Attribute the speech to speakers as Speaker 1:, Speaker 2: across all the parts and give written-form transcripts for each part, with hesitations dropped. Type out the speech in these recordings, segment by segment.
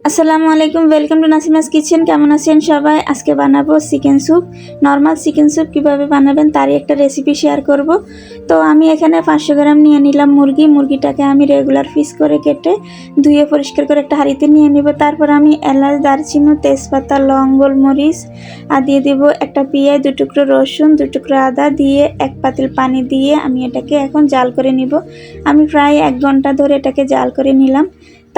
Speaker 1: আসসালামু আলাইকুম, welcome to Nasima's kitchen. কেমন আছেন সবাই? আজকে বানাবো chicken soup. Normal chicken soup কীভাবে বানাবেন তারই একটা রেসিপি শেয়ার করব। তো আমি এখানে 500 গ্রাম নিয়ে নিলাম মুরগিটাকে আমি রেগুলার পিস করে কেটে ধুয়ে পরিষ্কার করে একটা হাঁড়িতে নিয়ে নিব। তারপর আমি এলাচ, দারচিনি, তেজপাতা, লং, গোলমরিচ আর দিয়ে দেবো একটা পেঁয়াজ, 2 টুকরো রসুন, 2 টুকরো আদা দিয়ে 1 পাতিল পানি দিয়ে আমি এটাকে এখন জাল করে নিব। আমি প্রায় 1 ঘন্টা ধরে এটাকে জাল করে নিলাম।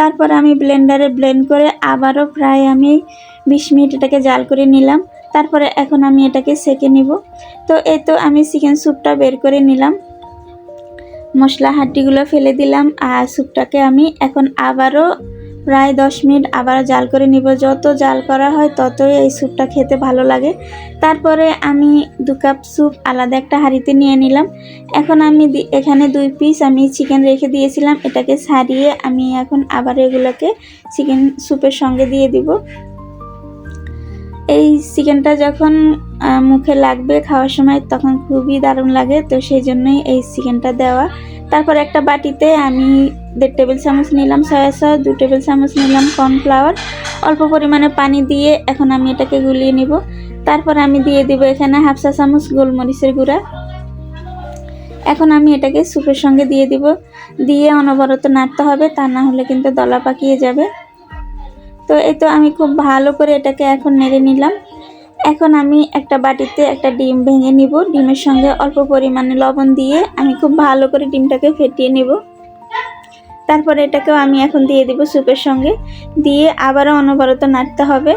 Speaker 1: তারপর আমি ব্লেন্ডারে ব্লেন্ড করে আবারও প্রায় আমি 20 মিনিট এটাকে জাল করে নিলাম। তারপরে এখন আমি এটাকে সেঁকে নিব। তো এই তো আমি চিকেন স্যুপটা বের করে নিলাম, মশলা হাঁটিগুলো ফেলে দিলাম আর স্যুপটাকে আমি এখন আবারও প্রায় 10 মিনিট আবার জাল করে নিব। যত জাল করা হয় ততই এই স্যুপটা খেতে ভালো লাগে। তারপরে আমি 2 কাপ স্যুপ আলাদা একটা হাঁড়িতে নিয়ে নিলাম। এখন আমি এখানে 2 পিস আমি চিকেন রেখে দিয়েছিলাম, এটাকে ছাড়িয়ে আমি এখন আবার এগুলোকে চিকেন স্যুপের সঙ্গে দিয়ে দিব। এই চিকেনটা যখন মুখে লাগবে খাওয়ার সময় তখন খুবই দারুণ লাগে, তো সেই জন্যই এই চিকেনটা দেওয়া। তারপর একটা বাটিতে আমি 1.5 টেবিল চামচ নিলাম সয়া সস, 2 টেবিল চামচ নিলাম কর্নফ্লাওয়ার, অল্প পরিমাণে পানি দিয়ে এখন আমি এটাকে গুলিয়ে নিব। তারপর আমি দিয়ে দিব এখানে 1/2 চা চামচ গোলমরিচের গুঁড়া। এখন আমি এটাকে স্যুপের সঙ্গে দিয়ে দিব, দিয়ে অনবরত নাড়তে হবে, তা না হলে কিন্তু দলা পাকিয়ে যাবে। তো এই তো আমি খুব ভালো করে এটাকে এখন নেড়ে নিলাম। এখন আমি একটা বাটিতে একটা ডিম ভেঙে নিব, ডিমের সঙ্গে অল্প পরিমাণে লবণ দিয়ে আমি খুব ভালো করে ডিমটাকে ফেটিয়ে নেব। তারপরে এটাকেও আমি এখন দিয়ে দিব স্যুপের সঙ্গে, দিয়ে আবারও অনবরত নাড়তে হবে।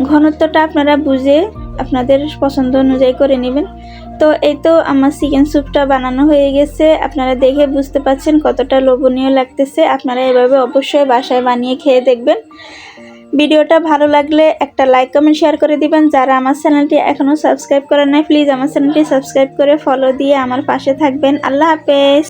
Speaker 1: ঘনত্বটা আপনারা বুঝে আপনাদের পছন্দ অনুযায়ী করে নেবেন। তো এই তো আমার চিকেন স্যুপটা বানানো হয়ে গেছে, আপনারা দেখে বুঝতে পারছেন কতটা লোভনীয় লাগতেছে। আপনারা এভাবে অবশ্যই বাসায় বানিয়ে খেয়ে দেখবেন। ভিডিওটা ভালো লাগলে একটা লাইক, কমেন্ট, শেয়ার করে দিবেন। যারা আমার চ্যানেলটি এখনও সাবস্ক্রাইব করেন নাই প্লিজ আমার চ্যানেলটি সাবস্ক্রাইব করে ফলো দিয়ে আমার পাশে থাকবেন। আল্লাহ হাফেজ।